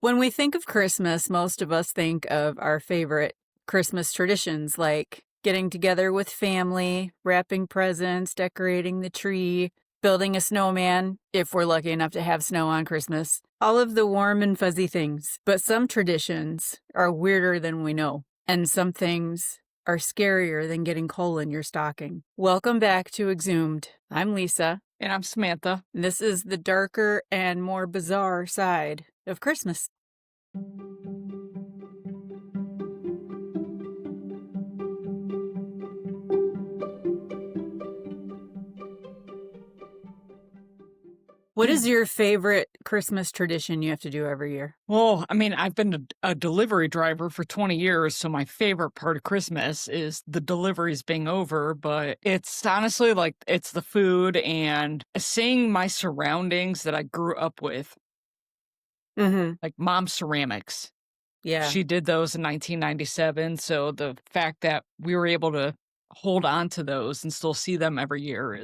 When we think of Christmas, most of us think of our favorite Christmas traditions like getting together with family, wrapping presents, decorating the tree, building a snowman, if we're lucky enough to have snow on Christmas. All of the warm and fuzzy things. But some traditions are weirder than we know, and some things are scarier than getting coal in your stocking. Welcome back to Exhumed. I'm Lisa. And I'm Samantha. This is the darker and more bizarre side of Christmas. What is your favorite Christmas tradition you have to do every year? Well, I've been a delivery driver for 20 years, so my favorite part of Christmas is the deliveries being over, but it's honestly like it's the food and seeing my surroundings that I grew up with, like Mom's ceramics. Yeah. She did those in 1997, so the fact that we were able to hold on to those and still see them every year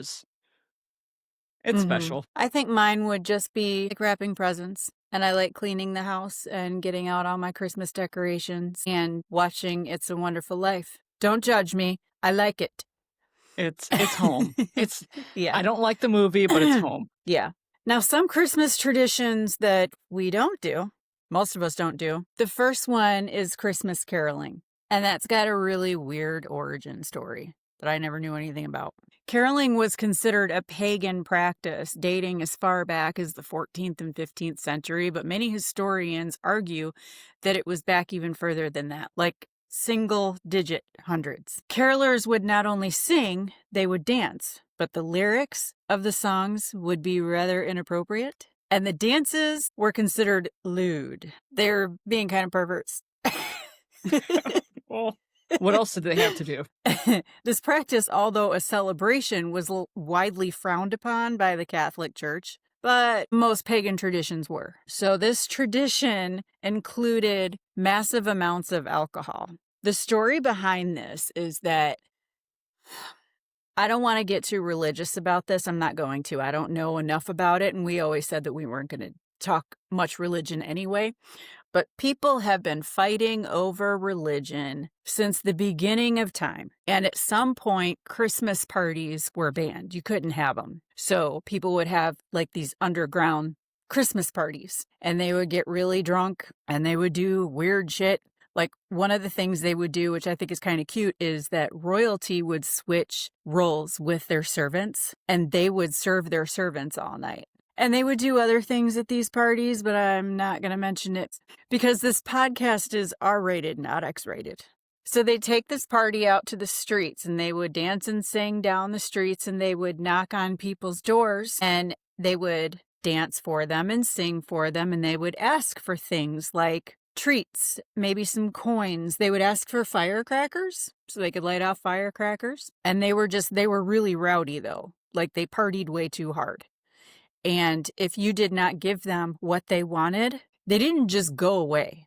it's special. I think mine would just be like wrapping presents. And I like cleaning the house and getting out all my Christmas decorations and watching It's a Wonderful Life. Don't judge me. I like it. It's home. Yeah. I don't like the movie, but it's home. Yeah. Now, some Christmas traditions that we don't do, most of us don't do. The first one is Christmas caroling. And that's got a really weird origin story that I never knew anything about. Caroling was considered a pagan practice dating as far back as the 14th and 15th century, but many historians argue that it was back even further than that, like single-digit hundreds. Carolers would not only sing, they would dance, but the lyrics of the songs would be rather inappropriate, and the dances were considered lewd. They were being kind of perverts. Well, what else did they have to do? This practice, although a celebration, was widely frowned upon by the Catholic Church, but most pagan traditions were. So this tradition included massive amounts of alcohol. The story behind this is that I don't want to get too religious about this. I'm not going to. I don't know enough about it, and we always said that we weren't going to talk much religion anyway. But people have been fighting over religion since the beginning of time. And at some point, Christmas parties were banned. You couldn't have them. So people would have like these underground Christmas parties, and they would get really drunk and they would do weird shit. Like one of the things they would do, which I think is kind of cute, is that royalty would switch roles with their servants, and they would serve their servants all night. And they would do other things at these parties, but I'm not going to mention it because this podcast is R-rated, not X-rated. So they'd take this party out to the streets, and they would dance and sing down the streets, and they would knock on people's doors, and they would dance for them and sing for them, and they would ask for things like treats, maybe some coins. They would ask for firecrackers so they could light off firecrackers. And they were really rowdy, though. Like they partied way too hard. And if you did not give them what they wanted, they didn't just go away.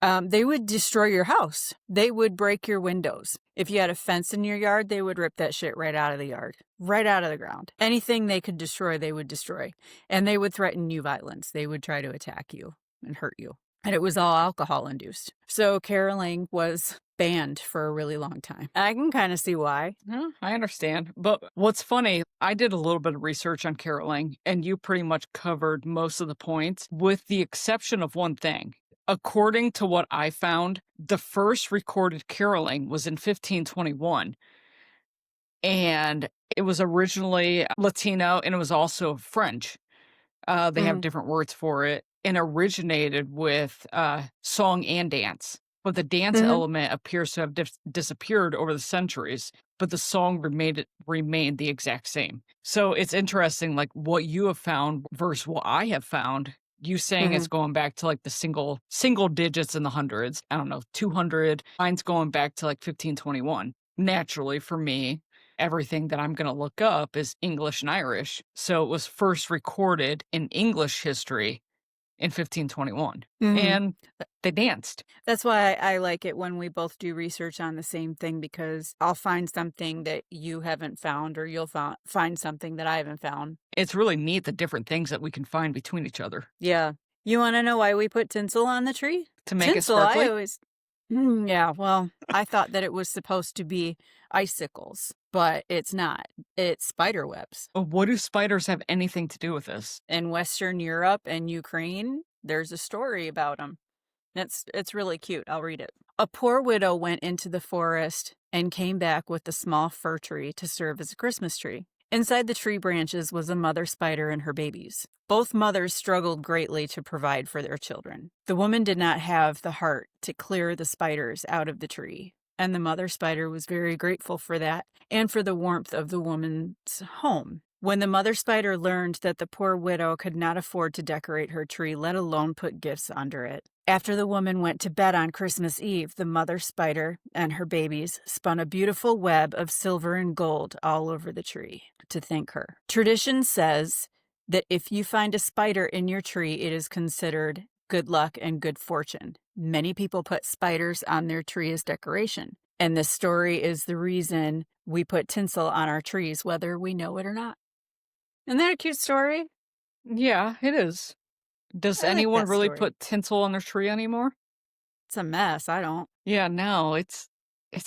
They would destroy your house. They would break your windows. If you had a fence in your yard, they would rip that shit right out of the yard, right out of the ground. Anything they could destroy, they would destroy. And they would threaten you violence. They would try to attack you and hurt you. And it was all alcohol-induced. So caroling was banned for a really long time. I can kind of see why. Yeah, I understand. But what's funny, I did a little bit of research on caroling, and you pretty much covered most of the points, with the exception of one thing. According to what I found, the first recorded caroling was in 1521. And it was originally Latino, and it was also French. They have different words for it, and originated with song and dance. But the dance element appears to have disappeared over the centuries, but the song remained the exact same. So it's interesting, like what you have found versus what I have found. You saying it's going back to like the single digits in the hundreds. I don't know, 200. Mine's going back to like 1521. Naturally, for me, everything that I'm going to look up is English and Irish. So it was first recorded in English history in 1521. And they danced. That's why I like it when we both do research on the same thing, because I'll find something that you haven't found, or you'll find something that I haven't found. It's really neat, the different things that we can find between each other. Yeah. You want to know why we put tinsel on the tree? To make it Tinsel, I sparkly? always. Yeah, well, I thought that it was supposed to be icicles, but it's not. It's spider webs. What do spiders have anything to do with this? In Western Europe and Ukraine, there's a story about them. It's really cute. I'll read it. A poor widow went into the forest and came back with a small fir tree to serve as a Christmas tree. Inside the tree branches was a mother spider and her babies. Both mothers struggled greatly to provide for their children. The woman did not have the heart to clear the spiders out of the tree, and the mother spider was very grateful for that and for the warmth of the woman's home. When the mother spider learned that the poor widow could not afford to decorate her tree, let alone put gifts under it, after the woman went to bed on Christmas Eve, the mother spider and her babies spun a beautiful web of silver and gold all over the tree to thank her. Tradition says that if you find a spider in your tree, it is considered good luck and good fortune. Many people put spiders on their tree as decoration, and this story is the reason we put tinsel on our trees, whether we know it or not. Isn't that a cute story? Yeah, it is. Does I like anyone that really story. put tinsel on their tree anymore? It's a mess. I don't. Yeah, no, it's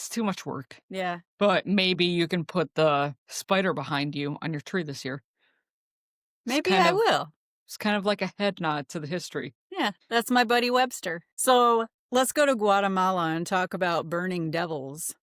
too much work. Yeah. But maybe you can put the spider behind you on your tree this year. Maybe I will. It's kind of like a head nod to the history. Yeah, that's my buddy Webster. So let's go to Guatemala and talk about burning devils.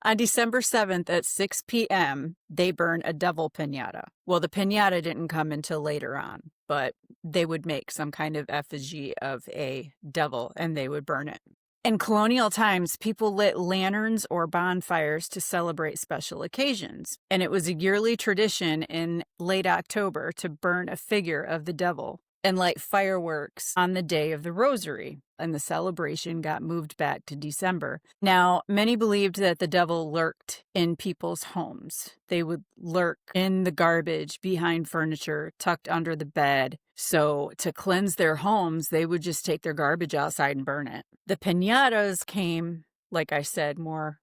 On December 7th at 6 p.m., they burn a devil piñata. Well, the piñata didn't come until later on, but they would make some kind of effigy of a devil and they would burn it. In colonial times, people lit lanterns or bonfires to celebrate special occasions, and it was a yearly tradition in late October to burn a figure of the devil and light fireworks on the day of the Rosary, and the celebration got moved back to December. Now, many believed that the devil lurked in people's homes. They would lurk in the garbage, behind furniture, tucked under the bed. So to cleanse their homes, they would just take their garbage outside and burn it. The piñatas came, like I said, more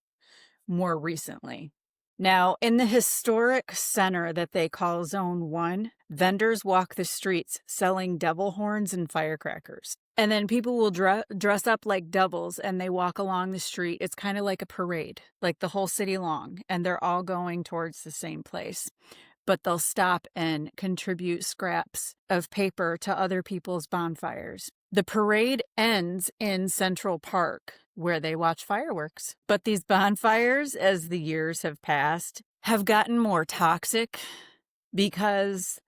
recently. Now, in the historic center that they call Zone 1, vendors walk the streets selling devil horns and firecrackers. And then people will dress up like devils and they walk along the street. It's kind of like a parade, like the whole city long, and they're all going towards the same place. But they'll stop and contribute scraps of paper to other people's bonfires. The parade ends in Central Park, where they watch fireworks. But these bonfires, as the years have passed, have gotten more toxic because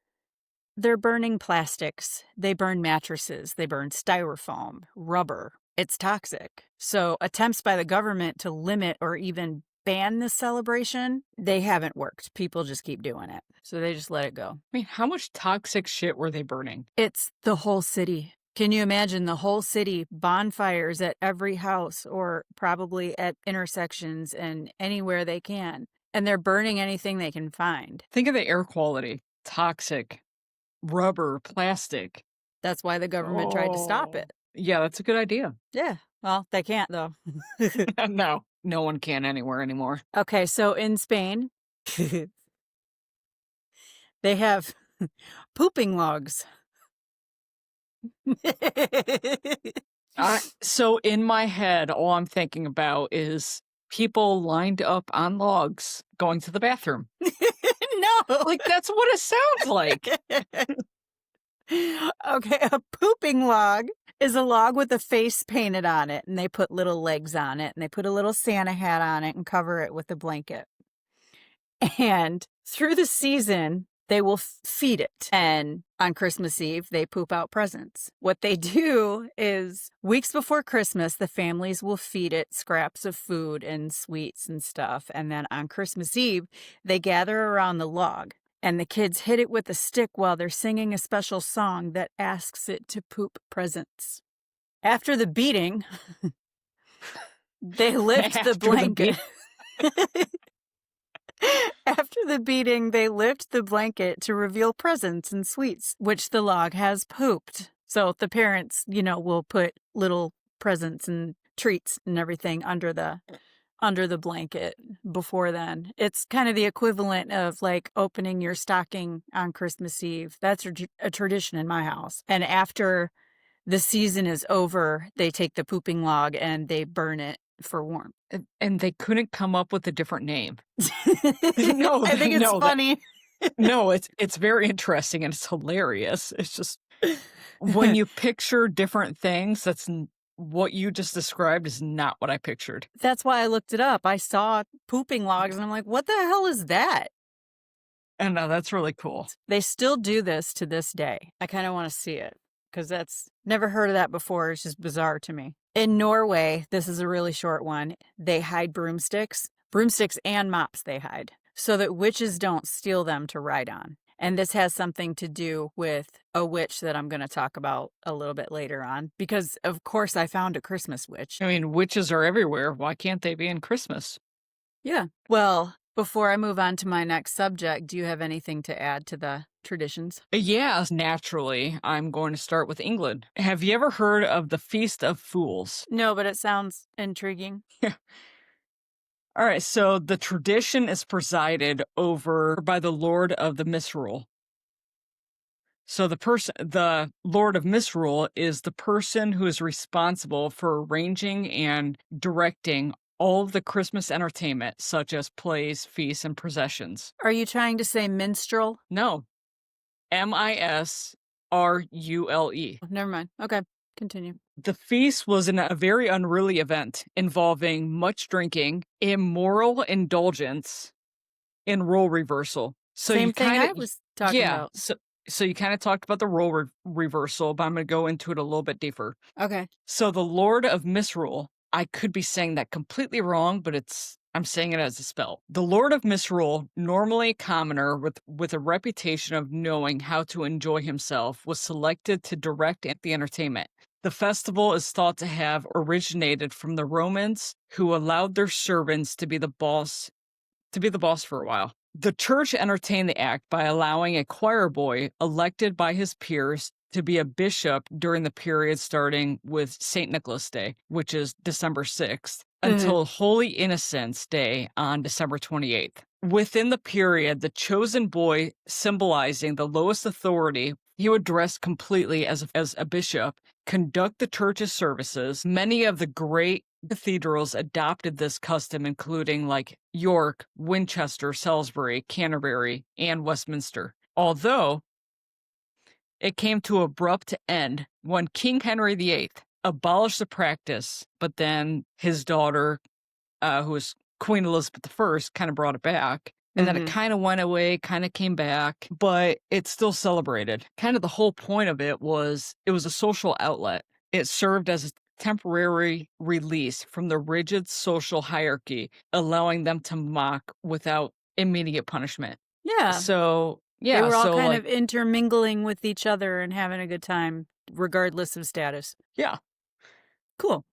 they're burning plastics, they burn mattresses, they burn styrofoam, rubber. It's toxic. So attempts by the government to limit or even ban this celebration, they haven't worked. People just keep doing it. So they just let it go. I mean, how much toxic shit were they burning? It's the whole city. Can you imagine the whole city, bonfires at every house or probably at intersections and anywhere they can? And they're burning anything they can find. Think of the air quality. Toxic. Rubber, plastic. That's why the government tried to stop it. Yeah, that's a good idea. Yeah. Well, they can't, though. No one can anywhere anymore. Okay, so in Spain, they have pooping logs. So in my head, all I'm thinking about is people lined up on logs going to the bathroom. No. Like, that's what it sounds like. Okay, a pooping log is a log with a face painted on it, and they put little legs on it, and they put a little Santa hat on it and cover it with a blanket. And through the season, they will feed it. And on Christmas Eve, they poop out presents. What they do is weeks before Christmas, the families will feed it scraps of food and sweets and stuff. And then on Christmas Eve, they gather around the log and the kids hit it with a stick while they're singing a special song that asks it to poop presents. After the beating, they lift the blanket. After the beating, they lift the blanket to reveal presents and sweets, which the log has pooped. So the parents, will put little presents and treats and everything under the under the blanket before then. It's kind of the equivalent of like opening your stocking on Christmas Eve. That's a tradition in my house. And after the season is over, they take the pooping log and they burn it for warmth. And they couldn't come up with a different name. No, I think it's funny. No, it's very interesting and it's hilarious. It's just when you picture different things, what you just described is not what I pictured. That's why I looked it up. I saw pooping logs and I'm like, what the hell is that? And that's really cool. They still do this to this day. I kind of want to see it because that's never heard of that before. It's just bizarre to me. In Norway, this is a really short one. They hide broomsticks and mops they hide so that witches don't steal them to ride on. And this has something to do with a witch that I'm going to talk about a little bit later on because, of course, I found a Christmas witch. I mean, witches are everywhere. Why can't they be in Christmas? Yeah. Well, before I move on to my next subject, do you have anything to add to the traditions? Yeah, naturally. I'm going to start with England. Have you ever heard of the Feast of Fools? No, but it sounds intriguing. Yeah. All right, so the tradition is presided over by the Lord of the Misrule. So the Lord of Misrule is the person who is responsible for arranging and directing all of the Christmas entertainment, such as plays, feasts, and processions. Are you trying to say minstrel? No. Misrule. Never mind. Okay, continue. The feast was a very unruly event involving much drinking, immoral indulgence, and role reversal. So Same thing I was talking about. So you kind of talked about the role reversal, but I'm going to go into it a little bit deeper. Okay. So the Lord of Misrule, I could be saying that completely wrong, but I'm saying it as a spell. The Lord of Misrule, normally a commoner with a reputation of knowing how to enjoy himself, was selected to direct the entertainment. The festival is thought to have originated from the Romans, who allowed their servants to be the boss for a while. The church entertained the act by allowing a choir boy elected by his peers to be a bishop during the period starting with St. Nicholas Day, which is December 6th, until Holy Innocents Day on December 28th. Within the period, the chosen boy, symbolizing the lowest authority, he would dress completely as a bishop, conduct the church's services. Many of the great cathedrals adopted this custom, including like York, Winchester, Salisbury, Canterbury, and Westminster. Although it came to an abrupt end when King Henry VIII abolished the practice, but then his daughter, who was Queen Elizabeth I, kind of brought it back. And then it kind of went away, kind of came back, but it's still celebrated. Kind of the whole point of it was a social outlet. It served as a temporary release from the rigid social hierarchy, allowing them to mock without immediate punishment. Yeah. So, yeah. They were all kind of intermingling with each other and having a good time, regardless of status. Yeah. Cool.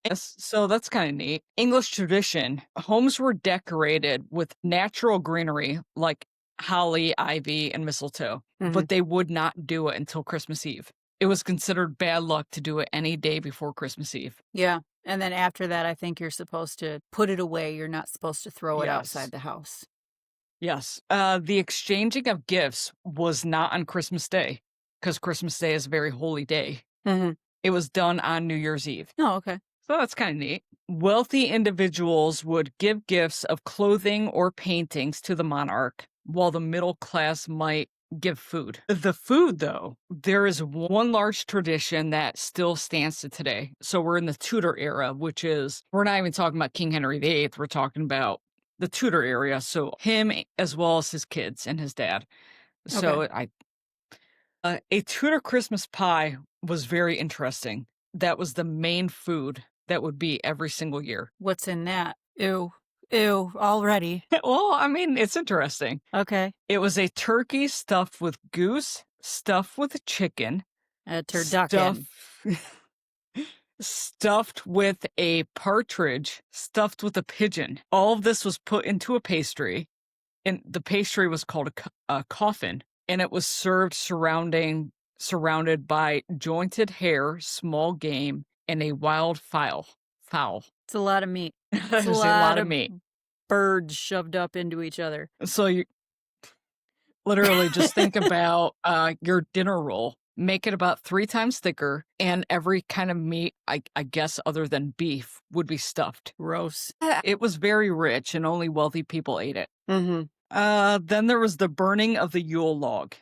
Yes, so that's kind of neat. English tradition, homes were decorated with natural greenery like holly, ivy, and mistletoe, but they would not do it until Christmas Eve. It was considered bad luck to do it any day before Christmas Eve. Yeah, and then after that, I think you're supposed to put it away. You're not supposed to throw it outside the house. Yes. The exchanging of gifts was not on Christmas Day, because Christmas Day is a very holy day. It was done on New Year's Eve. Oh, okay. So that's kind of neat. Wealthy individuals would give gifts of clothing or paintings to the monarch, while the middle class might give food. The food, though, there is one large tradition that still stands to today. So we're in the Tudor era, which is, we're not even talking about King Henry VIII. We're talking about the Tudor era. So him as well as his kids and his dad. So a Tudor Christmas pie was very interesting. That was the main food that would be every single year. What's in that? Ew, already. Well, I mean, it's interesting. Okay. It was a turkey stuffed with goose, stuffed with chicken. A turducken. Stuffed with a partridge, stuffed with a pigeon. All of this was put into a pastry, and the pastry was called a coffin, and it was served surrounded by jointed hare, small game, and a wild fowl. It's a lot of meat. It's a There's a lot lot of of meat. birds shoved up into each other. So you literally just think about your dinner roll. Make it about 3 times thicker, and every kind of meat, I guess, other than beef, would be stuffed. Gross. It was very rich, and only wealthy people ate it. Mm-hmm. Then there was the burning of the Yule log.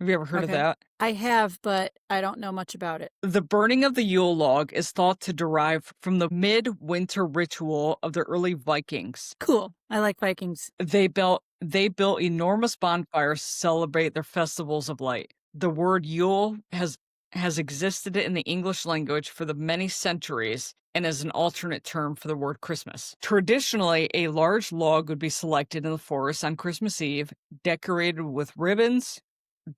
Have you ever heard of Okay. that? I have, but I don't know much about it. The burning of the Yule log is thought to derive from the midwinter ritual of the early Vikings. Cool. I like Vikings. They built enormous bonfires to celebrate their festivals of light. The word Yule has existed in the English language for the many centuries and is an alternate term for the word Christmas. Traditionally, a large log would be selected in the forest on Christmas Eve, decorated with ribbons,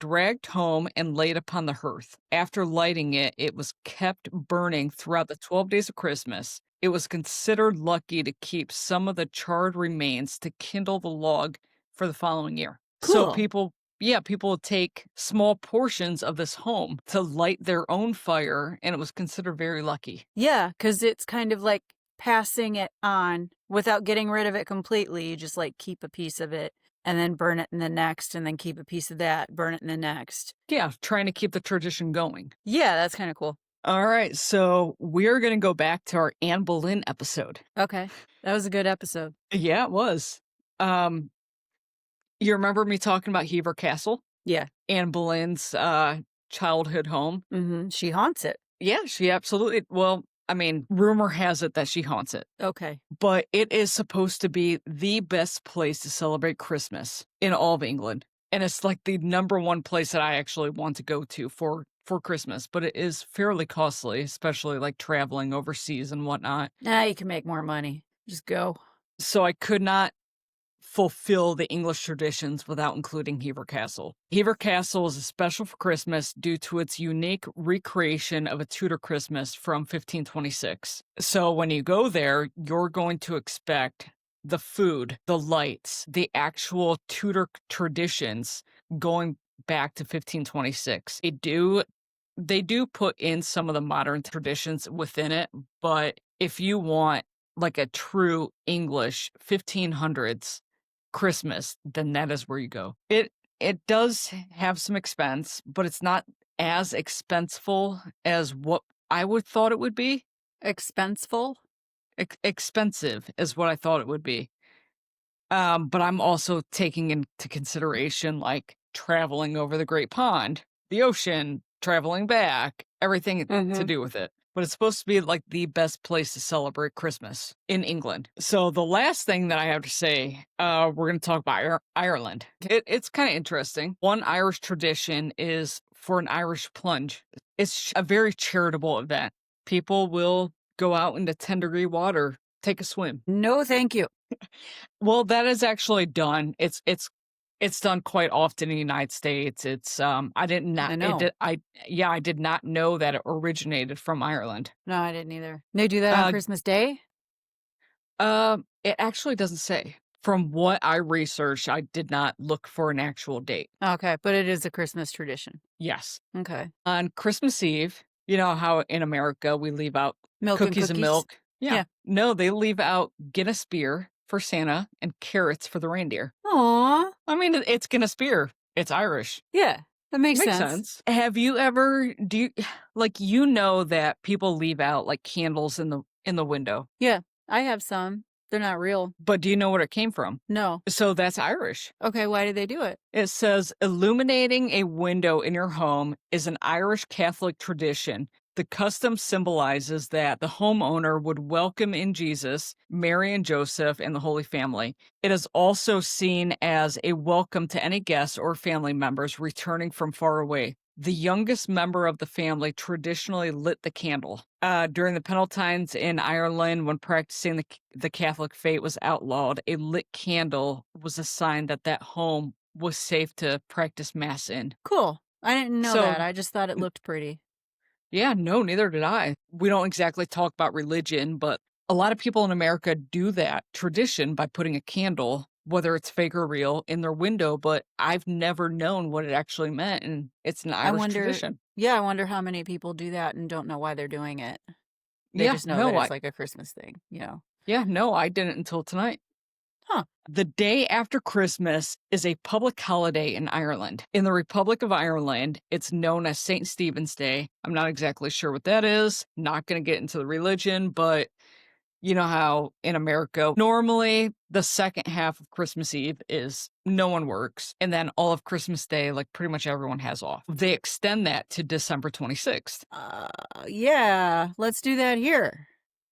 dragged home, and laid upon the hearth. After lighting it, it was kept burning throughout the 12 days of Christmas. It was considered lucky to keep some of the charred remains to kindle the log for the following year. So Cool. people would take small portions of this home to light their own fire, and it was considered very lucky. Yeah, because it's kind of like passing it on without getting rid of it completely. You just like keep a piece of it and then burn it in the next, and then keep a piece of that, burn it in the next. Yeah, trying to keep the tradition going. Yeah, that's kind of cool. All right, so we're going to go back to our Anne Boleyn episode. Okay. That was a good episode. Yeah, it was. You remember me talking about Hever Castle? Yeah. Anne Boleyn's childhood home? Mm-hmm. She haunts it. Yeah, she absolutely, well, I mean, rumor has it that she haunts it. Okay. But it is supposed to be the best place to celebrate Christmas in all of England. And it's like the number one place that I actually want to go to for Christmas. But it is fairly costly, especially like traveling overseas and whatnot. Nah, you can make more money. Just go. So I could not fulfill the English traditions without including Hever Castle. Hever Castle is special for Christmas due to its unique recreation of a Tudor Christmas from 1526. So when you go there, you're going to expect the food, the lights, the actual Tudor traditions going back to 1526. They do put in some of the modern traditions within it, but if you want like a true English 1500s Christmas, then that is where you go. It does have some expense, but it's not as expenseful as what I would thought it would be. Expenseful? Expensive is what I thought it would be. But I'm also taking into consideration like traveling over the Great Pond, the ocean, traveling back, everything to do with it. But it's supposed to be like the best place to celebrate Christmas in England. So the last thing that I have to say, we're going to talk about Ireland. It's kind of interesting. One Irish tradition is for an Irish plunge. It's a very charitable event. People will go out into 10-degree water, take a swim. No, thank you. Well, that is actually done. It's done quite often in the United States. It's I did not I know. I did not know that it originated from Ireland. No, I didn't either. They do that on Christmas Day? It actually doesn't say. From what I researched, I did not look for an actual date. Okay, but it is a Christmas tradition. Yes. Okay. On Christmas Eve, you know how in America we leave out Milk cookies and milk? Yeah. No, they leave out Guinness beer for Santa and carrots for the reindeer. Aw. I mean, it's Guinness beer. It's Irish. Yeah, that makes Makes sense. sense. Have you ever you know that people leave out like candles in the window? Yeah, I have some. They're not real. But do you know where it came from? No. So that's Irish. Okay, why did they do it? It says illuminating a window in your home is an Irish Catholic tradition. The custom symbolizes that the homeowner would welcome in Jesus, Mary and Joseph, and the Holy Family. It is also seen as a welcome to any guests or family members returning from far away. The youngest member of the family traditionally lit the candle. During the Pentateuch in Ireland, when practicing the Catholic faith was outlawed, a lit candle was a sign that that home was safe to practice Mass in. Cool. I didn't know So- that. I just thought it looked pretty. Yeah, no, neither did I. We don't exactly talk about religion, but a lot of people in America do that tradition by putting a candle, whether it's fake or real, in their window, but I've never known what it actually meant, and it's an Irish tradition. Yeah, I wonder how many people do that and don't know why they're doing it. They Yeah, just know that no, it's like a Christmas thing, you know? I didn't until tonight. Huh. The day after Christmas is a public holiday in Ireland. In the Republic of Ireland, it's known as St. Stephen's Day. I'm not exactly sure what that is. Not going to get into the religion, but you know how in America, normally the second half of Christmas Eve is no one works. And then all of Christmas Day, like pretty much everyone has off. They extend that to December 26th. Yeah, let's do that here.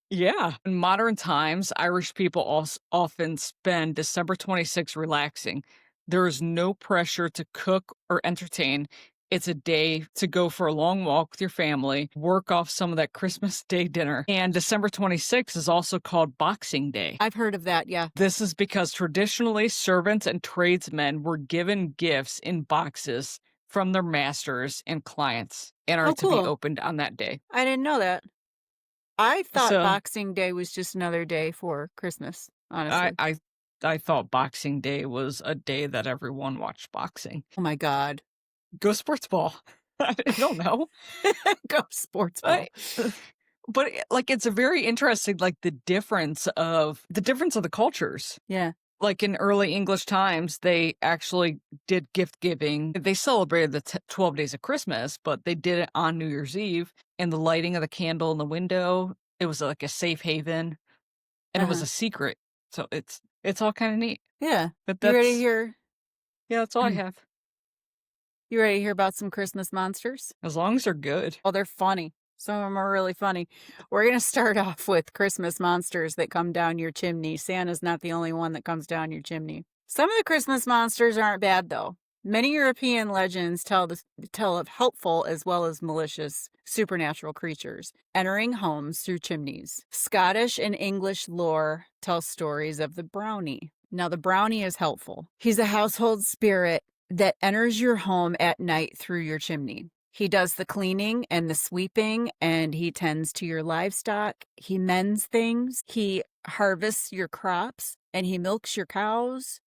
Yeah. In modern times, Irish people often spend December 26th relaxing. There is no pressure to cook or entertain. It's a day to go for a long walk with your family, work off some of that Christmas Day dinner. And December 26th is also called Boxing Day. I've heard of that, yeah. This is because traditionally servants and tradesmen were given gifts in boxes from their masters and clients and are to be cool. opened on that day. I didn't know that. I thought So- Boxing Day was just another day for Christmas, honestly. I thought Boxing Day was a day that everyone watched boxing. Oh my God. Go sports ball. I don't know. Go sports ball. But like it's a very interesting like the difference of the cultures. Yeah. Like in early English times, they actually did gift giving. They celebrated the 12 days of Christmas, but they did it on New Year's Eve and the lighting of the candle in the window. It was like a safe haven and it was a secret. So it's all kind of neat. Yeah. But You ready to hear? Yeah, that's all I have. You ready to hear about some Christmas monsters? As long as they're good. Oh, they're funny. Some of them are really funny. We're going to start off with Christmas monsters that come down your chimney. Santa's not the only one that comes down your chimney. Some of the Christmas monsters aren't bad, though. Many European legends tell of helpful as well as malicious supernatural creatures entering homes through chimneys. Scottish and English lore tell stories of the brownie. Now, the brownie is helpful. He's a household spirit that enters your home at night through your chimney. He does the cleaning and the sweeping, and he tends to your livestock. He mends things. He harvests your crops, and he milks your cows.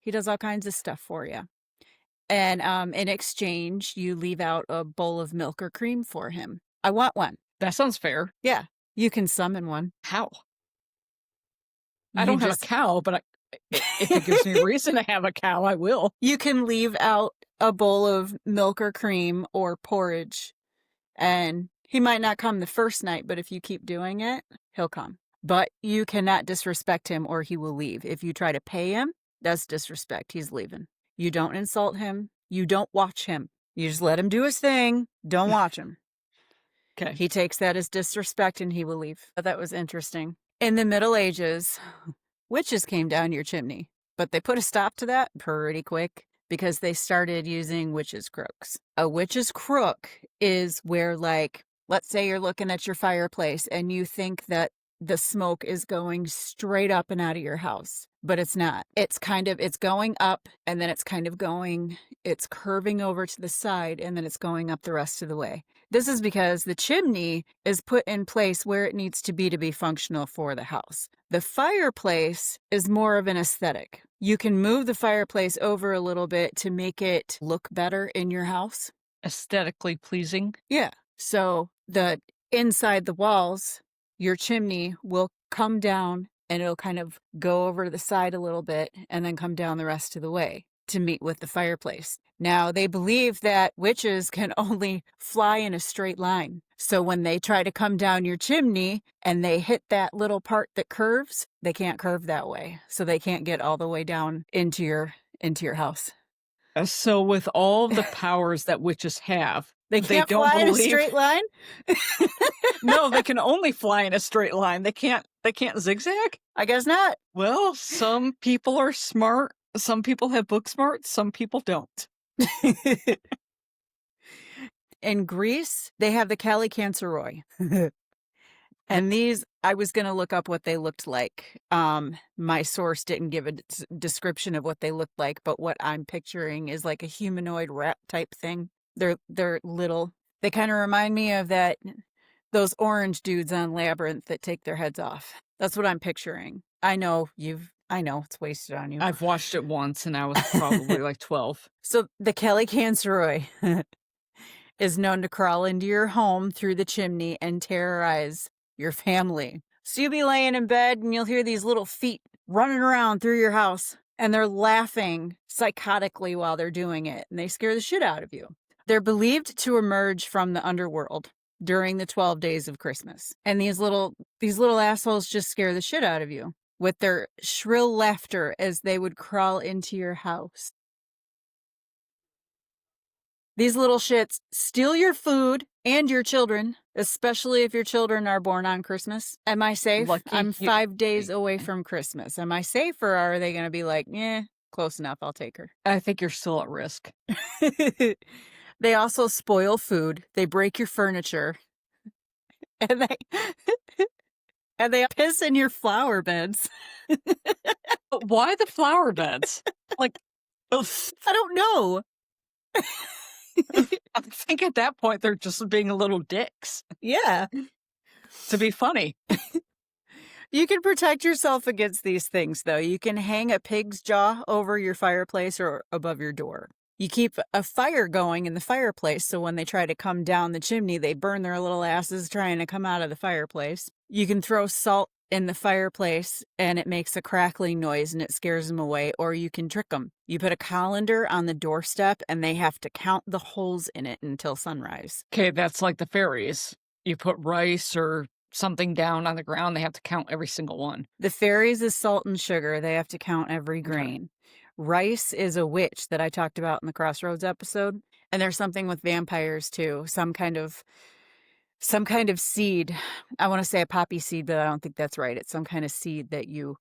He does all kinds of stuff for you. And in exchange, you leave out a bowl of milk or cream for him. I want one. That sounds fair. Yeah, you can summon one. How? I don't have a cow, but if it gives me a reason to have a cow, I will. You can leave out a bowl of milk or cream or porridge, and he might not come the first night, but if you keep doing it, he'll come. But you cannot disrespect him or he will leave. If you try to pay him, that's disrespect. He's leaving. You don't insult him. You don't watch him. You just let him do his thing. Don't watch him. Okay. He takes that as disrespect and he will leave. That was interesting. In the Middle Ages, witches came down your chimney, but they put a stop to that pretty quick because they started using witches' crooks. A witch's crook is where, like, let's say you're looking at your fireplace and you think that the smoke is going straight up and out of your house, but it's not. It's going up and then it's curving over to the side and then it's going up the rest of the way. This is because the chimney is put in place where it needs to be functional for the house. The fireplace is more of an aesthetic. You can move the fireplace over a little bit to make it look better in your house. Aesthetically pleasing. Yeah. So the inside the walls, your chimney will come down and it'll kind of go over to the side a little bit and then come down the rest of the way to meet with the fireplace. Now, they believe that witches can only fly in a straight line. So when they try to come down your chimney and they hit that little part that curves, they can't curve that way. So they can't get all the way down into your house. So with all the powers that witches have, They can't fly in a straight line? No, they can only fly in a straight line. They can't zigzag? I guess not. Well, some people are smart. Some people have book smarts. Some people don't. In Greece, they have the Calycanceroi. And these, I was going to look up what they looked like. My source didn't give a description of what they looked like, but what I'm picturing is like a humanoid rat type thing. They're little. They kind of remind me of those orange dudes on Labyrinth that take their heads off. That's what I'm picturing. I know it's wasted on you. I've watched it once and I was probably like 12. So the Calycanceroi is known to crawl into your home through the chimney and terrorize your family. So you'll be laying in bed and you'll hear these little feet running around through your house, and they're laughing psychotically while they're doing it, and they scare the shit out of you. They're believed to emerge from the underworld during the 12 days of Christmas. And these little assholes just scare the shit out of you with their shrill laughter as they would crawl into your house. These little shits steal your food and your children, especially if your children are born on Christmas. Am I safe? Lucky I'm you. 5 days away from Christmas. Am I safe, or are they going to be like, close enough, I'll take her? I think you're still at risk. They also spoil food. They break your furniture. And they piss in your flower beds. But why the flower beds? Like, I don't know. I think at that point they're just being little dicks Yeah. to be funny. You can protect yourself against these things, though. You can hang a pig's jaw over your fireplace or above your door. You keep a fire going in the fireplace, so when they try to come down the chimney, they burn their little asses trying to come out of the fireplace. You can throw salt in the fireplace, and it makes a crackling noise, and it scares them away, or you can trick them. You put a colander on the doorstep, and they have to count the holes in it until sunrise. Okay, that's like the fairies. You put rice or something down on the ground, they have to count every single one. The fairies is salt and sugar. They have to count every grain. Rice is a witch that I talked about in the Crossroads episode. And there's something with vampires too. Some kind of seed. I want to say a poppy seed, but I don't think that's right. It's some kind of seed that you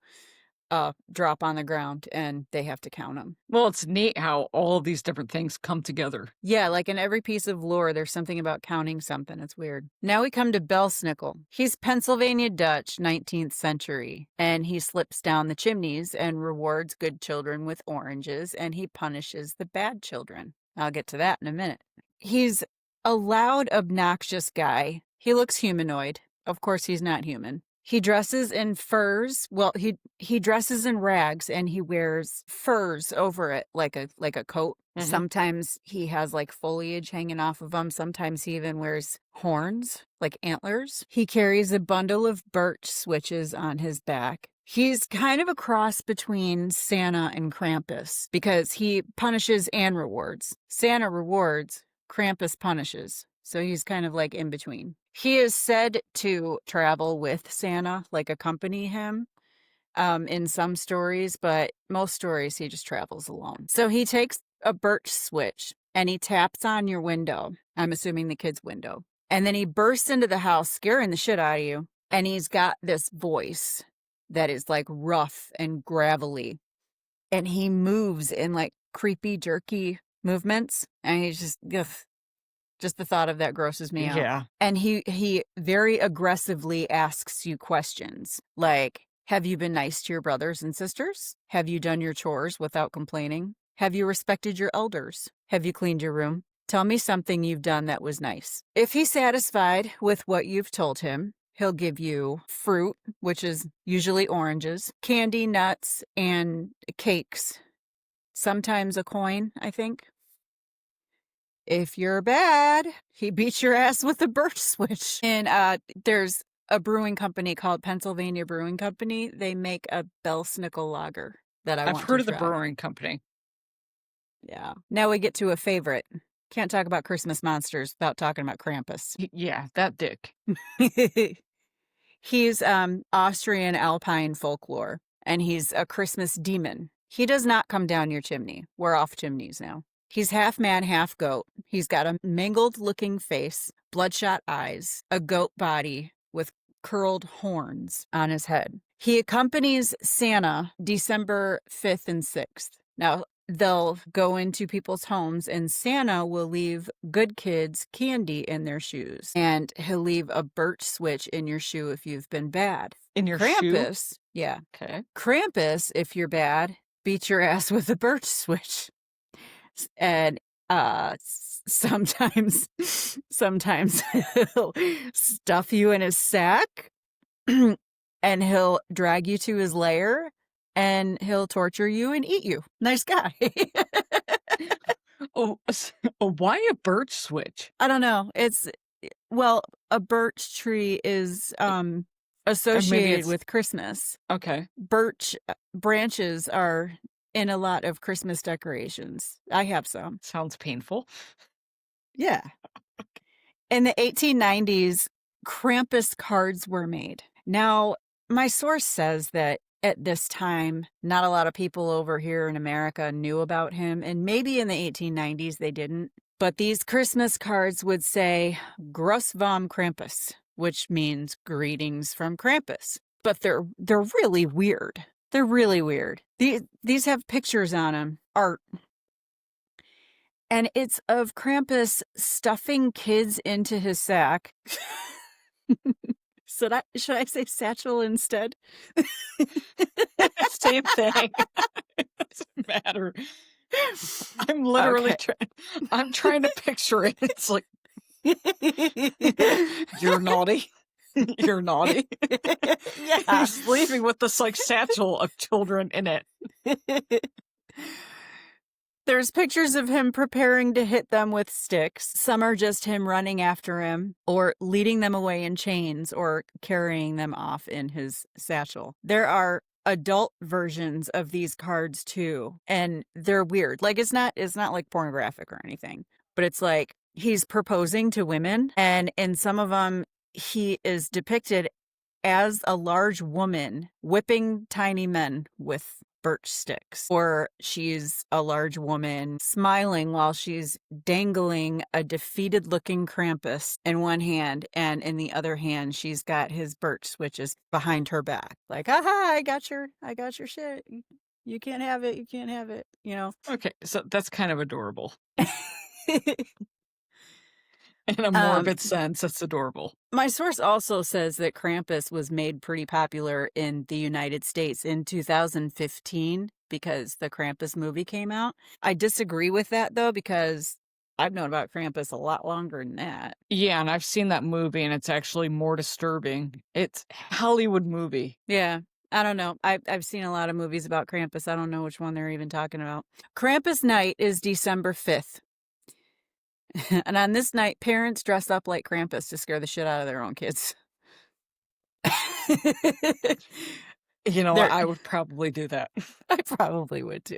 drop on the ground, and they have to count them. Well, it's neat how all of these different things come together. Yeah, like in every piece of lore, there's something about counting something. It's weird. Now we come to Belsnickel. He's Pennsylvania Dutch, 19th century, and he slips down the chimneys and rewards good children with oranges, and he punishes the bad children. I'll get to that in a minute. He's a loud, obnoxious guy. He looks humanoid. Of course, he's not human. He dresses in furs. Well, he dresses in rags, and he wears furs over it like a coat. Mm-hmm. Sometimes he has like foliage hanging off of him. Sometimes he even wears horns, like antlers. He carries a bundle of birch switches on his back. He's kind of a cross between Santa and Krampus because he punishes and rewards. Santa rewards, Krampus punishes. So he's kind of like in between. He is said to travel with Santa, like accompany him in some stories, but most stories he just travels alone. So he takes a birch switch and he taps on your window. I'm assuming the kid's window. And then he bursts into the house, scaring the shit out of you. And he's got this voice that is like rough and gravelly. And he moves in like creepy, jerky movements. And he's just, ugh. Just the thought of that grosses me out. Yeah. And he very aggressively asks you questions like, have you been nice to your brothers and sisters? Have you done your chores without complaining? Have you respected your elders? Have you cleaned your room? Tell me something you've done that was nice. If he's satisfied with what you've told him, he'll give you fruit, which is usually oranges, candy, nuts, and cakes. Sometimes a coin, I think. If you're bad, he beats your ass with a birch switch. And there's a brewing company called Pennsylvania Brewing Company. They make a Belsnickel lager that I've heard of the brewing company. Yeah. Now we get to a favorite. Can't talk about Christmas monsters without talking about Krampus. Yeah, that dick. He's Austrian Alpine folklore, and he's a Christmas demon. He does not come down your chimney. We're off chimneys now. He's half man, half goat. He's got a mangled-looking face, bloodshot eyes, a goat body with curled horns on his head. He accompanies Santa December 5th and 6th. Now, they'll go into people's homes, and Santa will leave good kids candy in their shoes. And he'll leave a birch switch in your shoe if you've been bad. In your Krampus, shoe? Yeah. Okay. Krampus, if you're bad, beat your ass with a birch switch. And sometimes he'll stuff you in his sack and he'll drag you to his lair and he'll torture you and eat you. Nice guy. Why a birch switch? I don't know. It's Well, a birch tree is Maybe associated it's with Christmas. okay. Birch branches are in a lot of Christmas decorations. I have some. Sounds painful. Yeah. In the 1890s, Krampus cards were made. Now, my source says that at this time, not a lot of people over here in America knew about him, and maybe in the 1890s they didn't. But these Christmas cards would say Gruss vom Krampus, which means greetings from Krampus. But they're really weird. They're really weird. These have pictures on them, art. And it's of Krampus stuffing kids into his sack. Should I say satchel instead? Same thing. It doesn't matter. I'm literally I'm trying to picture it. It's like you're naughty. You're naughty. Yeah. He's leaving with this like satchel of children in it. There's pictures of him preparing to hit them with sticks. Some are just him running after him or leading them away in chains or carrying them off in his satchel. There are adult versions of these cards too, and they're weird. Like it's not like pornographic or anything, but it's like he's proposing to women, and in some of them he is depicted as a large woman whipping tiny men with birch sticks, or she's a large woman smiling while she's dangling a defeated looking Krampus in one hand, and in the other hand she's got his birch switches behind her back, like, aha, I got your shit, you can't have it, you know. Okay, so that's kind of adorable. In a morbid sense, it's adorable. My source also says that Krampus was made pretty popular in the United States in 2015 because the Krampus movie came out. I disagree with that, though, because I've known about Krampus a lot longer than that. Yeah, and I've seen that movie, and it's actually more disturbing. It's a Hollywood movie. Yeah. I don't know. I've seen a lot of movies about Krampus. I don't know which one they're even talking about. Krampus night is December 5th. And on this night, parents dress up like Krampus to scare the shit out of their own kids. You know what? I would probably do that. I probably would too.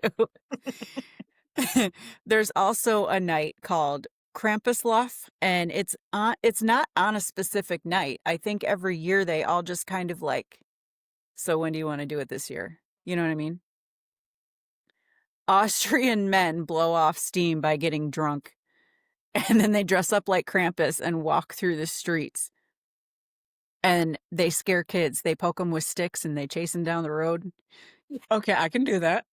There's also a night called Krampuslauf, and it's not on a specific night. I think every year they all just kind of like, so when do you want to do it this year? You know what I mean? Austrian men blow off steam by getting drunk. And then they dress up like Krampus and walk through the streets. And they scare kids. They poke them with sticks and they chase them down the road. Okay, I can do that.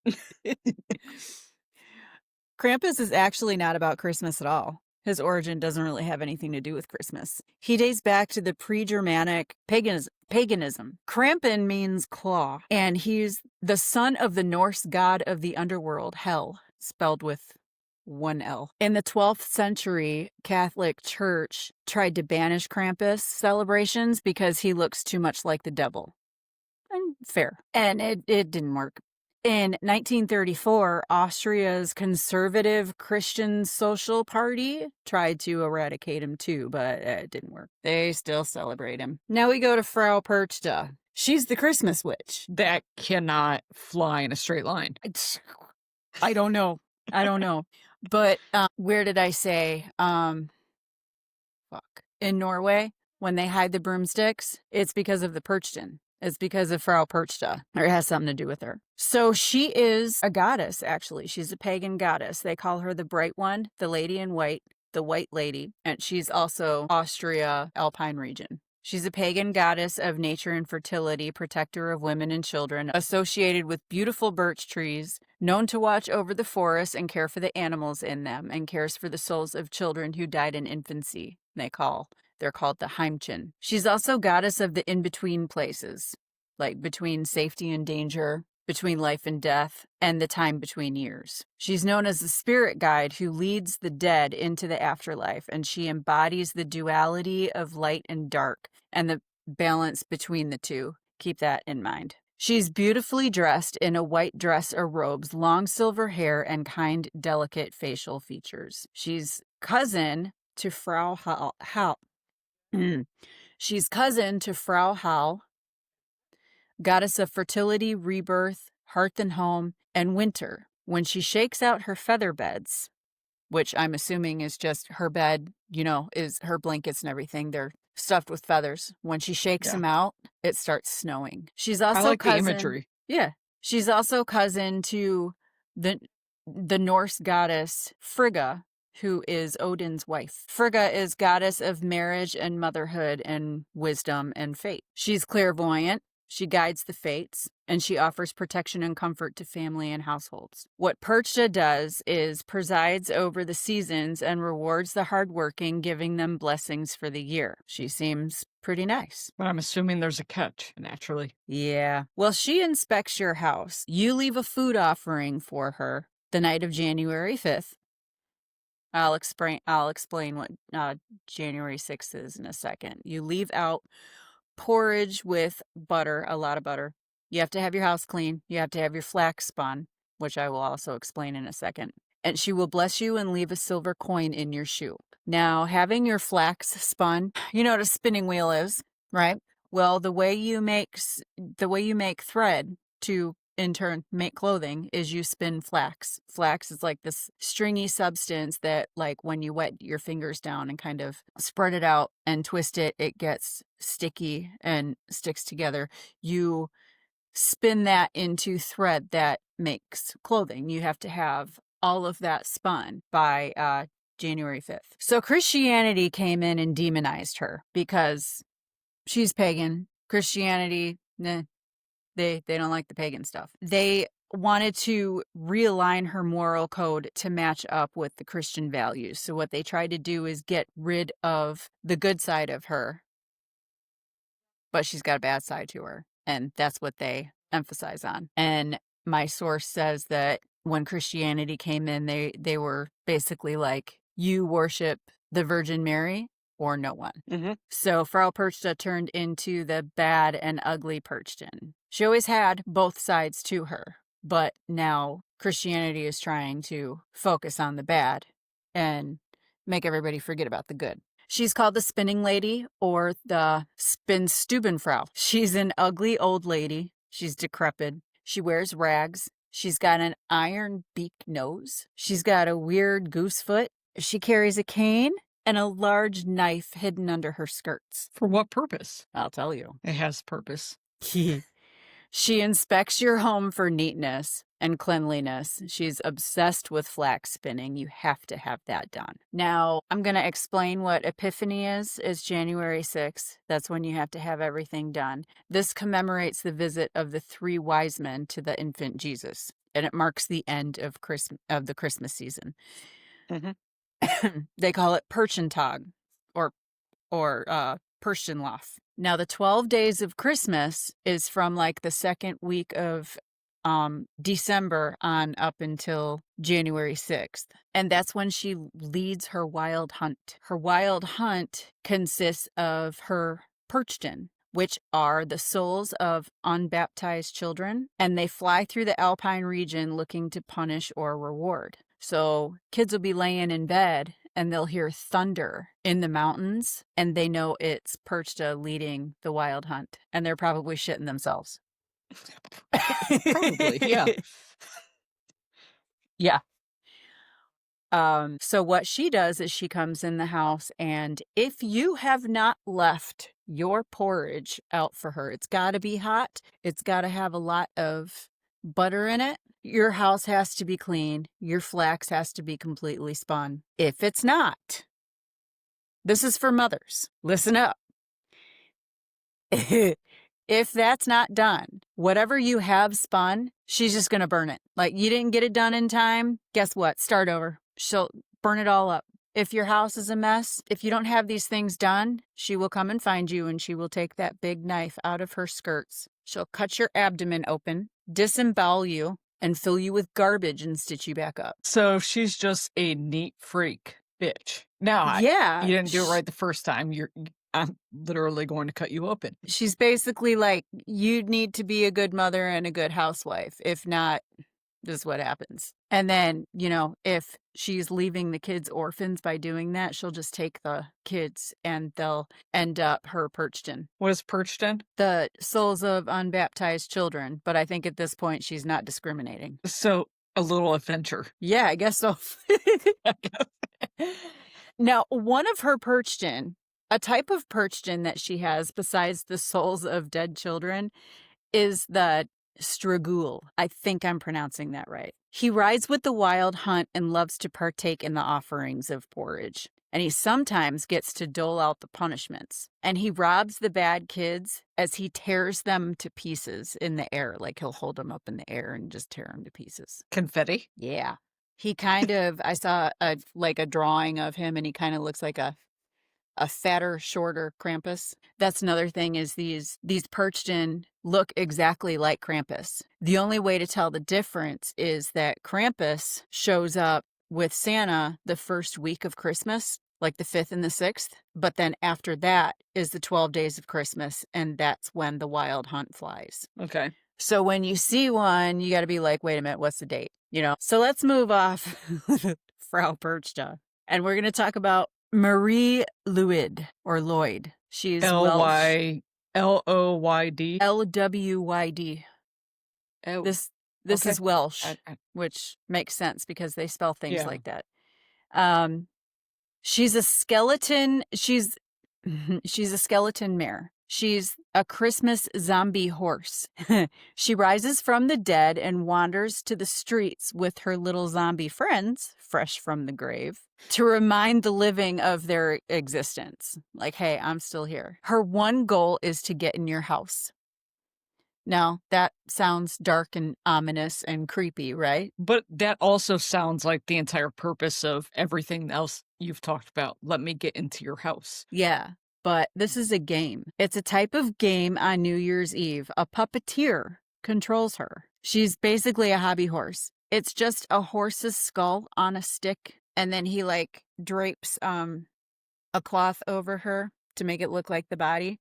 Krampus is actually not about Christmas at all. His origin doesn't really have anything to do with Christmas. He dates back to the pre-Germanic paganism. Krampen means claw, and he's the son of the Norse god of the underworld, Hel, spelled with one L. In the 12th century, Catholic Church tried to banish Krampus celebrations because he looks too much like the devil. And fair. And it didn't work. In 1934, Austria's conservative Christian Social Party tried to eradicate him too, but it didn't work. They still celebrate him. Now we go to Frau Perchta. She's the Christmas witch. That cannot fly in a straight line. I don't know. But where did I say? In Norway, when they hide the broomsticks, it's because of the Perchten. It's because of Frau Perchta, or it has something to do with her. So she is a goddess, actually. She's a pagan goddess. They call her the Bright One, the Lady in White, the White Lady, and she's also Austria Alpine region. She's a pagan goddess of nature and fertility, protector of women and children, associated with beautiful birch trees, known to watch over the forests and care for the animals in them, and cares for the souls of children who died in infancy. They're called the Heimchen. She's also goddess of the in-between places, like between safety and danger, between life and death, and the time between years. She's known as the spirit guide who leads the dead into the afterlife, and she embodies the duality of light and dark and the balance between the two. Keep that in mind. She's beautifully dressed in a white dress or robes, long silver hair, and kind, delicate facial features. She's cousin to Frau She's cousin to Frau Hal, goddess of fertility, rebirth, hearth and home, and winter. When she shakes out her feather beds, which I'm assuming is just her bed, is her blankets and everything. They're stuffed with feathers. When she shakes them out, it starts snowing. She's I also like the cousin. imagery. Yeah. She's also cousin to the Norse goddess Frigga, who is Odin's wife. Frigga is goddess of marriage and motherhood and wisdom and fate. She's clairvoyant. She guides the fates, and she offers protection and comfort to family and households. What Perchta does is presides over the seasons and rewards the hardworking, giving them blessings for the year. She seems pretty nice. But I'm assuming there's a catch, naturally. Yeah. Well, she inspects your house. You leave a food offering for her the night of January 5th. I'll explain what January 6th is in a second. You leave out porridge with butter, a lot of butter. You have to have your house clean. You have to have your flax spun, which I will also explain in a second. And she will bless you and leave a silver coin in your shoe. Now, having your flax spun, you know what a spinning wheel is, right? Well, the way you make thread to in turn make clothing is you spin flax. Flax is like this stringy substance that, like, when you wet your fingers down and kind of spread it out and twist it, it gets sticky and sticks together. You spin that into thread that makes clothing. You have to have all of that spun by January 5th. So Christianity came in and demonized her because she's pagan. Christianity, nah. They don't like the pagan stuff. They wanted to realign her moral code to match up with the Christian values. So what they tried to do is get rid of the good side of her, but she's got a bad side to her. And that's what they emphasize on. And my source says that when Christianity came in, they were basically like, you worship the Virgin Mary or no one. Mm-hmm. So Frau Perchta turned into the bad and ugly Perchtan. She always had both sides to her, but now Christianity is trying to focus on the bad and make everybody forget about the good. She's called the Spinning Lady or the Spinstubenfrau. She's an ugly old lady. She's decrepit. She wears rags. She's got an iron beak nose. She's got a weird goose foot. She carries a cane and a large knife hidden under her skirts. For what purpose? I'll tell you. It has purpose. She inspects your home for neatness and cleanliness. She's obsessed with flax spinning. You have to have that done. Now, I'm going to explain what Epiphany is January 6th. That's when you have to have everything done. This commemorates the visit of the 3 wise men to the infant Jesus, and it marks the end of the Christmas season. Mm-hmm. They call it Perchentag or Perchtenlauf. Now, the 12 days of Christmas is from like the second week of December on up until January 6th. And that's when she leads her wild hunt. Her wild hunt consists of her Perchtan, which are the souls of unbaptized children, and they fly through the Alpine region looking to punish or reward. So kids will be laying in bed and they'll hear thunder in the mountains, and they know it's Perchta leading the wild hunt, and they're probably shitting themselves. Probably, yeah. Yeah. So what she does is she comes in the house, and if you have not left your porridge out for her, it's got to be hot. It's got to have a lot of butter in it. Your house has to be clean. Your flax has to be completely spun. If it's not, this is for mothers. Listen up. If that's not done, whatever you have spun, she's just going to burn it. Like, you didn't get it done in time, guess what? Start over. She'll burn it all up. If your house is a mess, if you don't have these things done, she will come and find you, and she will take that big knife out of her skirts. She'll cut your abdomen open, disembowel you, and fill you with garbage and stitch you back up. So she's just a neat freak bitch. Now, Yeah. you didn't do it right the first time. I'm literally going to cut you open. She's basically like, you need to be a good mother and a good housewife. If not, This is what happens. And then, if she's leaving the kids orphans by doing that, she'll just take the kids and they'll end up her Perchta. What is Perchta? The souls of unbaptized children. But I think at this point, she's not discriminating. So a little adventure. Yeah, I guess so. Now, one of her Perchta, a type of Perchta that she has besides the souls of dead children, is the Stragul. I think I'm pronouncing that right. He rides with the wild hunt and loves to partake in the offerings of porridge. And he sometimes gets to dole out the punishments. And he robs the bad kids as he tears them to pieces in the air. Like he'll hold them up in the air and just tear them to pieces. Confetti? Yeah. He kind of, I saw a drawing of him and he kind of looks like a fatter, shorter Krampus. That's another thing is these Perchta look exactly like Krampus. The only way to tell the difference is that Krampus shows up with Santa the first week of Christmas, like the 5th and the 6th. But then after that is the 12 days of Christmas, and that's when the wild hunt flies. Okay. So when you see one, you got to be like, wait a minute, what's the date? So let's move off Frau Perchta. And we're going to talk about Marie Lloyd or Lloyd. She's L-Y L-O-Y-D? L-W-Y-D. Oh, This okay. is Welsh, which makes sense because they spell things Yeah. like that. She's a skeleton. She's a skeleton mare. She's a Christmas zombie horse. She rises from the dead and wanders to the streets with her little zombie friends, fresh from the grave, to remind the living of their existence. Like, hey, I'm still here. Her one goal is to get in your house. Now, that sounds dark and ominous and creepy, right? But that also sounds like the entire purpose of everything else you've talked about. Let me get into your house. Yeah. But this is a game. It's a type of game on New Year's Eve. A puppeteer controls her. She's basically a hobby horse. It's just a horse's skull on a stick, and then he drapes a cloth over her to make it look like the body.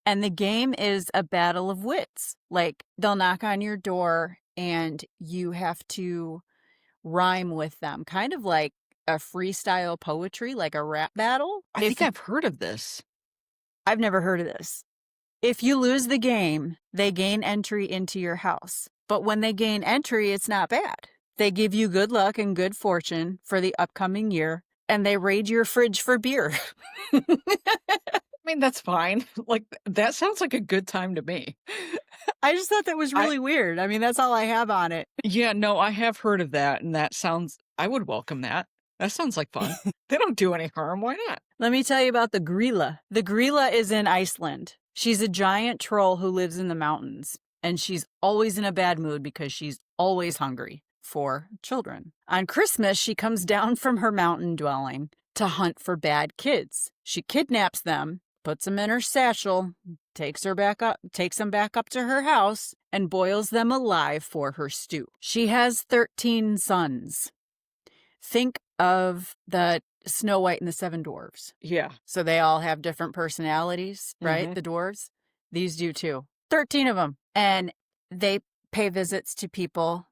And the game is a battle of wits. Like, they'll knock on your door and you have to rhyme with them, kind of like a freestyle poetry, like a rap battle. I think I've heard of this. I've never heard of this. If you lose the game, they gain entry into your house. But when they gain entry, it's not bad. They give you good luck and good fortune for the upcoming year, and they raid your fridge for beer. I mean, that's fine. Like, that sounds like a good time to me. I just thought that was really weird. I mean, that's all I have on it. Yeah, no, I have heard of that, and I would welcome that. That sounds like fun. They don't do any harm. Why not? Let me tell you about the Grilla. The Grilla is in Iceland. She's a giant troll who lives in the mountains, and she's always in a bad mood because she's always hungry for children. On Christmas, she comes down from her mountain dwelling to hunt for bad kids. She kidnaps them, puts them in her satchel, takes them back up to her house, and boils them alive for her stew. She has 13 sons. Think of the Snow White and the Seven Dwarfs. Yeah. So they all have different personalities, right? Mhm. The dwarves. These do too. 13 of them. And they pay visits to people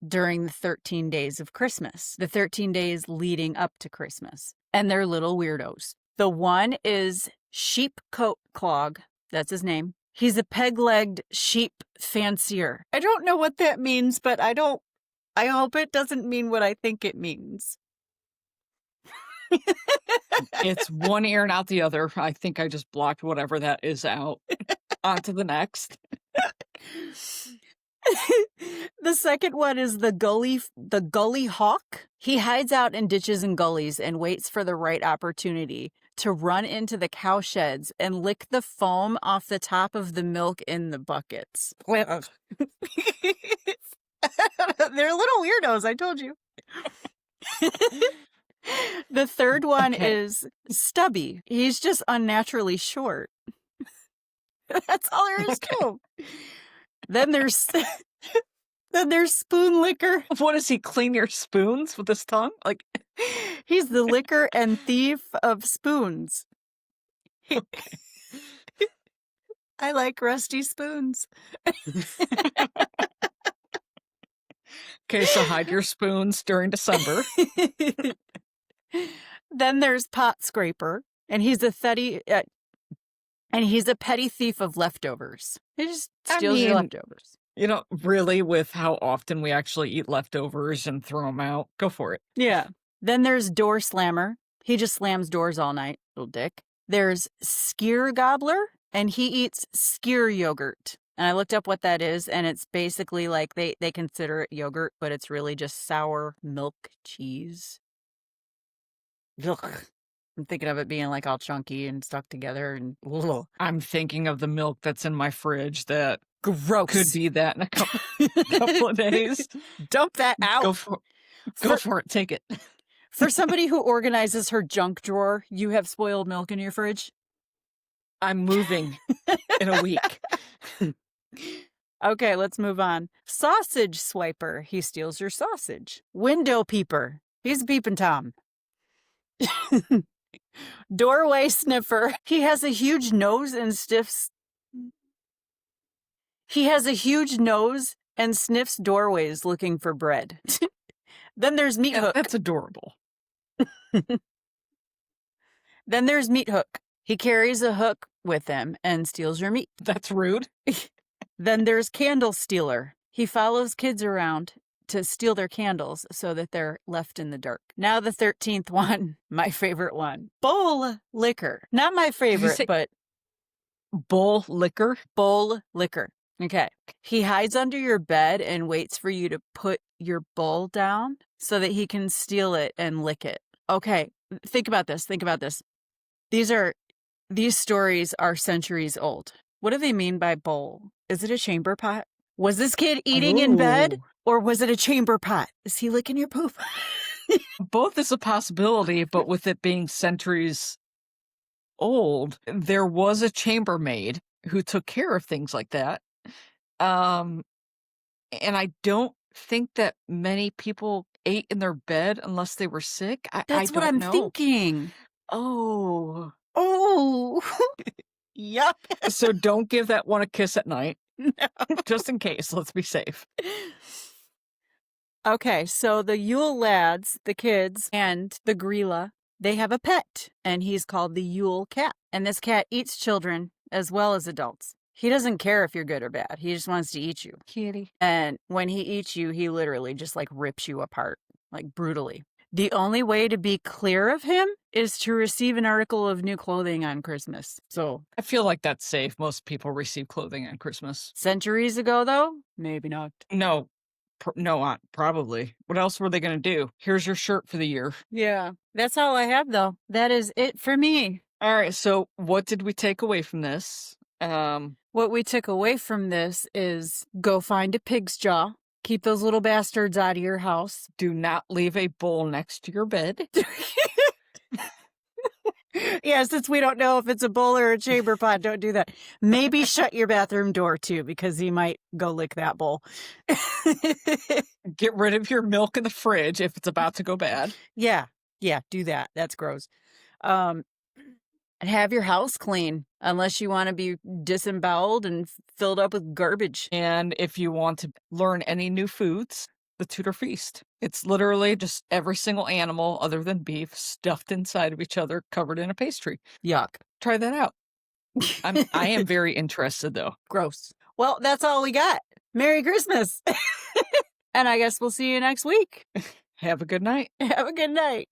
during the 13 days of Christmas, the 13 days leading up to Christmas. And they're little weirdos. The one is Sheep Coat Clog. That's his name. He's a peg-legged sheep fancier. I don't know what that means, but I hope it doesn't mean what I think it means. It's one ear and out the other. I think I just blocked whatever that is out. On to the next. The second one is the gully hawk. He hides out in ditches and gullies and waits for the right opportunity to run into the cow sheds and lick the foam off the top of the milk in the buckets. They're little weirdos, I told you. The third one is Stubby. He's just unnaturally short. That's all there is to him. Then there's Spoon Licker. What does he clean your spoons with his tongue? Like, He's the licker and thief of spoons. I like rusty spoons. Okay, so hide your spoons during December. Then there's Pot Scraper, and he's a petty thief of leftovers. He just steals your leftovers. You know, really, with how often we actually eat leftovers and throw them out, go for it. Yeah. Then there's Door Slammer. He just slams doors all night, little dick. There's Skyr Gobbler, and he eats skyr yogurt. And I looked up what that is, and it's basically like they consider it yogurt, but it's really just sour milk cheese. Ugh. I'm thinking of it being like all chunky and stuck together, and ugh. I'm thinking of the milk that's in my fridge that Gross. could be that in a couple of days. Dump that out. Go for it. Take it. For somebody who organizes her junk drawer, you have spoiled milk in your fridge? I'm moving in a week. Okay, let's move on. Sausage Swiper. He steals your sausage. Window Peeper. He's a peeping Tom. Doorway Sniffer. He has a huge nose and sniffs. He has a huge nose and sniffs doorways looking for bread. Then there's Meat Hook. That's adorable. Then there's Meat Hook. He carries a hook with him and steals your meat. That's rude. Then there's Candle Stealer. He follows kids around to steal their candles so that they're left in the dark. Now the 13th one, my favorite one. Bowl Liquor. Not my favorite, but... Bowl Liquor? Bowl Liquor. Okay. He hides under your bed and waits for you to put your bowl down so that he can steal it and lick it. Okay. Think about this. These stories are centuries old. What do they mean by bowl? Is it a chamber pot? Was this kid eating in bed, or was it a chamber pot? Is he licking your poop? Both is a possibility, but with it being centuries old, there was a chambermaid who took care of things like that. And I don't think that many people ate in their bed unless they were sick. That's what I'm thinking. Oh. Yup. So don't give that one a kiss at night. No. Just in case. Let's be safe. Okay, so the Yule lads, the kids, and the gorilla, they have a pet, and he's called the Yule cat. And this cat eats children as well as adults. He doesn't care if you're good or bad. He just wants to eat you. Kitty. And when he eats you, he literally just like rips you apart, like brutally. The only way to be clear of him is to receive an article of new clothing on Christmas. So I feel like that's safe. Most people receive clothing on Christmas. Centuries ago, though, maybe not. No, probably. What else were they going to do? Here's your shirt for the year. Yeah, that's all I have, though. That is it for me. All right, so what did we take away from this? What we took away from this is go find a pig's jaw. Keep those little bastards out of your house. Do not leave a bowl next to your bed. Yeah, since we don't know if it's a bowl or a chamber pot, don't do that. Maybe shut your bathroom door, too, because he might go lick that bowl. Get rid of your milk in the fridge if it's about to go bad. Yeah, do that. That's gross. And have your house clean, unless you want to be disemboweled and filled up with garbage. And if you want to learn any new foods, the Tudor Feast. It's literally just every single animal other than beef stuffed inside of each other, covered in a pastry. Yuck. Try that out. I am very interested, though. Gross. Well, that's all we got. Merry Christmas. And I guess we'll see you next week. Have a good night. Have a good night.